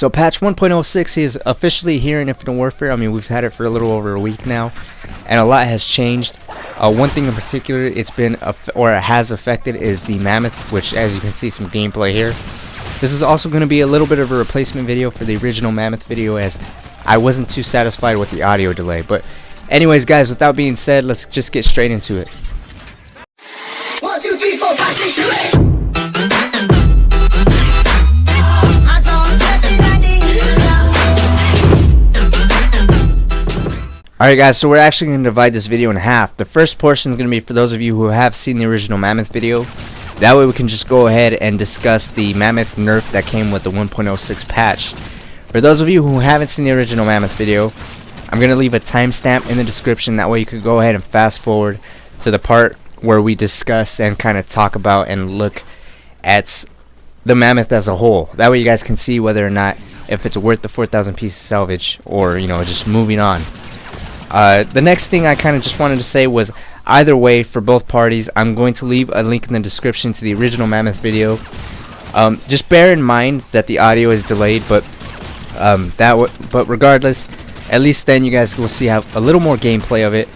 So patch 1.06 is officially here in Infinite Warfare. I mean, we've had it for a little over a week now, and a lot has changed. One thing in particular it's been or it has affected is the Mammoth, which, as you can see, some gameplay here. This is also going to be a little bit of a replacement video for the original Mammoth video, as I wasn't too satisfied with the audio delay. But anyways, guys, without being said, let's just get straight into it. 1, 2, 3, 4, 5, 6, 2, 8. Alright guys, so we're actually going to divide this video in half. The first portion is going to be for those of you who have seen the original Mammoth video. That way we can just go ahead and discuss the Mammoth nerf that came with the 1.06 patch. For those of you who haven't seen the original Mammoth video, I'm going to leave a timestamp in the description. That way you can go ahead and fast forward to the part where we discuss and kind of talk about and look at the Mammoth as a whole. That way you guys can see whether or not if it's worth the 4,000 pieces salvage, or just moving on. The next thing I kind of just wanted to say was, either way, for both parties, I'm going to leave a link in the description to the original Mammoth video. Just bear in mind that the audio is delayed, but regardless, at least then you guys will see a little more gameplay of it,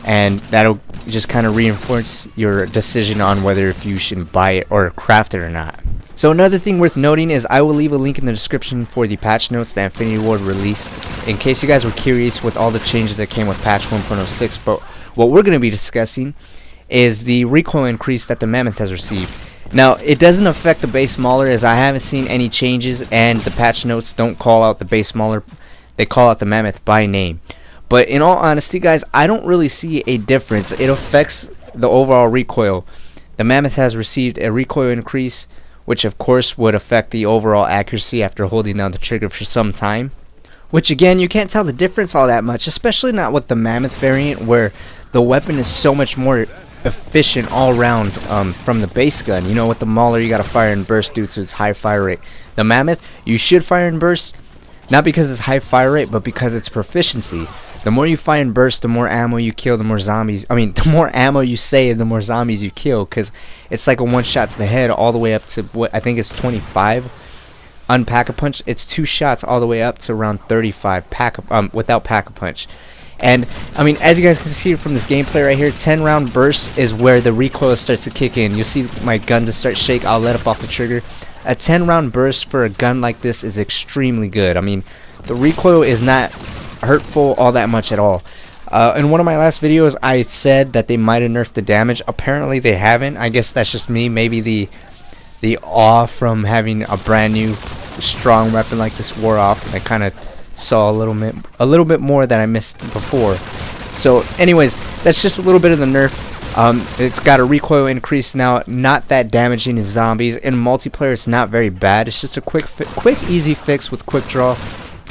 and that'll just kind of reinforce your decision on whether if you should buy it or craft it or not. So another thing worth noting is I will leave a link in the description for the patch notes that Infinity Ward released, in case you guys were curious with all the changes that came with patch 1.06. But what we're going to be discussing is the recoil increase that the Mammoth has received. Now, it doesn't affect the base Mauler, as I haven't seen any changes, and the patch notes don't call out the base Mauler, they call out the Mammoth by name. But in all honesty, guys, I don't really see a difference. It affects the overall recoil. The Mammoth has received a recoil increase, which of course would affect the overall accuracy after holding down the trigger for some time. Which again, you can't tell the difference all that much, especially not with the Mammoth variant, where the weapon is so much more efficient all around from the base gun. You know, with the Mauler you gotta fire and burst due to its high fire rate. The Mammoth, you should fire and burst, not because it's high fire rate, but because it's proficiency. The more you fire and burst, the more ammo you kill, the more zombies, the more ammo you save, the more zombies you kill, because it's like a one shot to the head all the way up to what I think it's 25 on Pack-a-Punch. It's 2 shots all the way up to around 35 without Pack-a-Punch. And as you guys can see from this gameplay right here, 10 round burst is where the recoil starts to kick in. You'll see my gun to start shake. I'll let up off the trigger. A 10 round burst for a gun like this is extremely good. The recoil is not hurtful all that much at all. In one of my last videos I said that they might have nerfed the damage. Apparently they haven't. I guess that's just me. Maybe the awe from having a brand new strong weapon like this wore off, and I kind of saw a little bit more that I missed before. So anyways, that's just a little bit of the nerf. It's got a recoil increase now, not that damaging in zombies. In multiplayer it's not very bad. It's just a quick easy fix with quick draw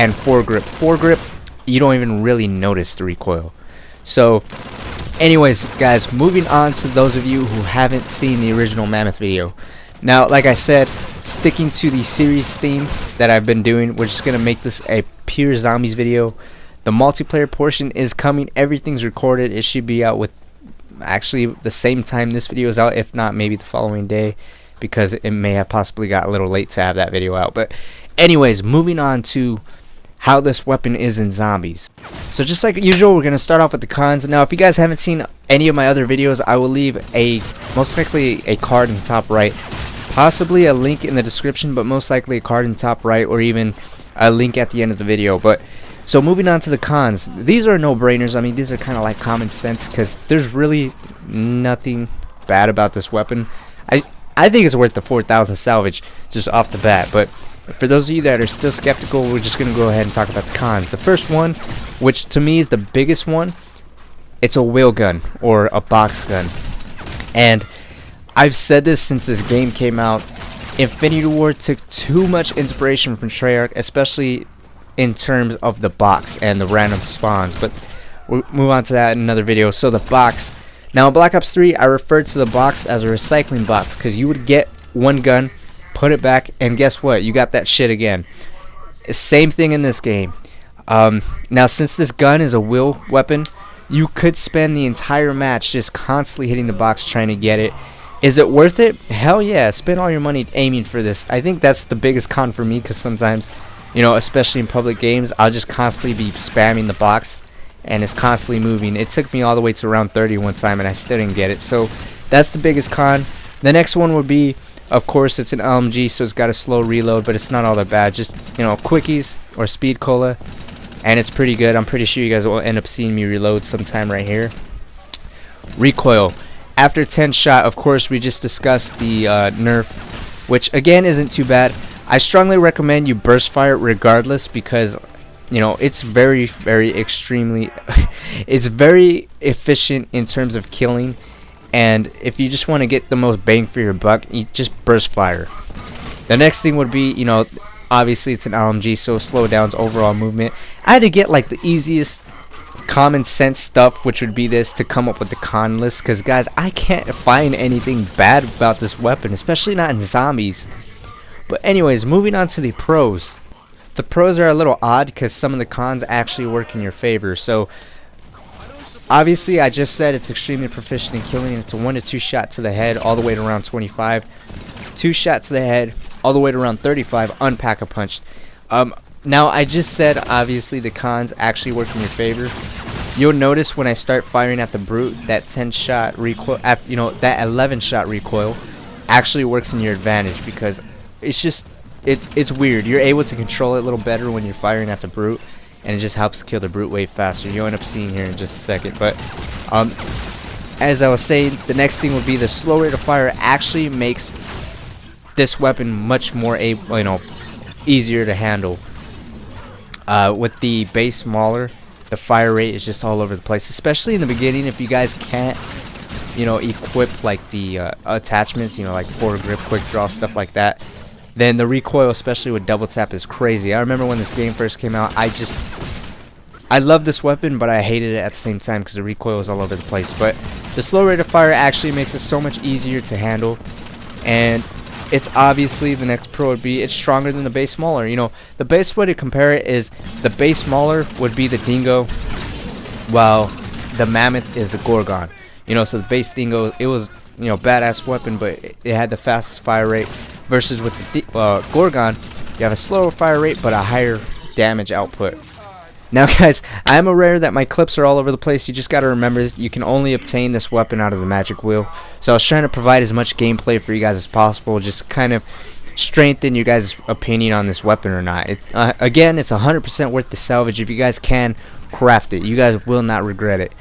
and foregrip. You don't even really notice the recoil. So anyways, guys, moving on to those of you who haven't seen the original Mammoth video. Now, like I said, sticking to the series theme that I've been doing, we're just gonna make this a pure zombies video. The multiplayer portion is coming. Everything's recorded. It should be out with actually the same time this video is out, if not maybe the following day, because it may have possibly got a little late to have that video out. But anyways, moving on to how this weapon is in zombies. So just like usual, we're going to start off with the cons. Now, if you guys haven't seen any of my other videos, I will leave most likely a card in the top right, possibly a link in the description, but most likely a card in the top right, or even a link at the end of the video. But so moving on to the cons, these are no-brainers. These are kind of like common sense, because there's really nothing bad about this weapon. I think it's worth the 4,000 salvage just off the bat. But for those of you that are still skeptical, we're just going to go ahead and talk about the cons. The first one, which to me is the biggest one, it's a wheel gun or a box gun. And I've said this since this game came out. Infinity Ward took too much inspiration from Treyarch, especially in terms of the box and the random spawns. But we'll move on to that in another video. So the box. Now in Black Ops 3, I referred to the box as a recycling box, because you would get one gun, put it back, and guess what? You got that shit again. Same thing in this game. Now, since this gun is a wheel weapon, you could spend the entire match just constantly hitting the box trying to get it. Is it worth it? Hell yeah. Spend all your money aiming for this. I think that's the biggest con for me, because sometimes you know, especially in public games, I'll just constantly be spamming the box and it's constantly moving. It took me all the way to around 30 one time and I still didn't get it. So that's the biggest con. The next one would be, of course, it's an LMG, so it's got a slow reload, but it's not all that bad. Just, you know, quickies or speed cola, and it's pretty good. I'm pretty sure you guys will end up seeing me reload sometime right here. Recoil. After 10 shot, of course, we just discussed the nerf, which again isn't too bad. I strongly recommend you burst fire regardless, because you know it's very extremely it's very efficient in terms of killing, and if you just want to get the most bang for your buck, you just burst fire. The next thing would be, you know, obviously it's an LMG, so slow downs overall movement. I had to get like the easiest common sense stuff, which would be this, to come up with the con list, because guys, I can't find anything bad about this weapon, especially not in zombies. But anyways, moving on to the pros. The pros are a little odd because some of the cons actually work in your favor. So obviously I just said it's extremely proficient in killing. It's a 1 to 2 shot to the head all the way to around 25, 2 shots to the head all the way to around 35 unpack-a-punched. Now I just said obviously the cons actually work in your favor. You'll notice when I start firing at the brute, that 10 shot recoil, you know, that 11 shot recoil actually works in your advantage, because it's just it's weird. You're able to control it a little better when you're firing at the brute, and it just helps kill the brute way faster. You'll end up seeing here in just a second. But as I was saying, the next thing would be the slow rate of fire actually makes this weapon much more easier to handle. With the base Mauler, the fire rate is just all over the place, especially in the beginning. If you guys can't, you know, equip like the attachments, you know, like foregrip, quick draw, stuff like that, then the recoil, especially with double tap, is crazy. I remember when this game first came out, I love this weapon, but I hated it at the same time because the recoil was all over the place. But the slow rate of fire actually makes it so much easier to handle, and it's obviously, the next pro would be, it's stronger than the base Mauler. You know, the best way to compare it is the base Mauler would be the Dingo, while the Mammoth is the Gorgon. You know, so the base Dingo, it was, you know, badass weapon, but it had the fastest fire rate. Versus with the Gorgon, you have a slower fire rate but a higher damage output. Now guys, I am aware that my clips are all over the place. You just got to remember, you can only obtain this weapon out of the magic wheel. So I was trying to provide as much gameplay for you guys as possible, just kind of strengthen you guys' opinion on this weapon or not. Again, it's 100% worth the salvage. If you guys can craft it, you guys will not regret it.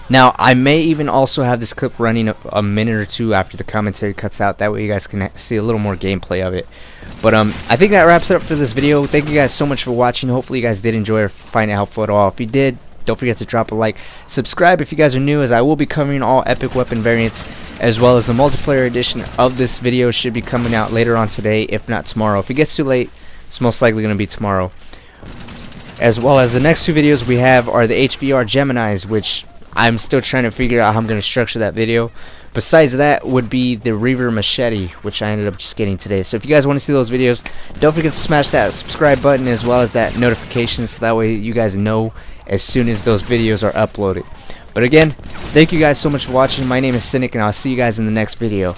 Now, I may even also have this clip running a minute or two after the commentary cuts out. That way you guys can see a little more gameplay of it. But I think that wraps it up for this video. Thank you guys so much for watching. Hopefully you guys did enjoy or find it helpful at all. If you did, don't forget to drop a like. Subscribe if you guys are new, as I will be covering all epic weapon variants, as well as the multiplayer edition of this video should be coming out later on today, if not tomorrow. If it gets too late, it's most likely going to be tomorrow. As well as the next two videos we have are the HVR Geminis, which I'm still trying to figure out how I'm going to structure that video. Besides that would be the Reaver Machete, which I ended up just getting today. So if you guys want to see those videos, don't forget to smash that subscribe button as well as that notification, so that way you guys know as soon as those videos are uploaded. But again, thank you guys so much for watching. My name is Cynic, and I'll see you guys in the next video.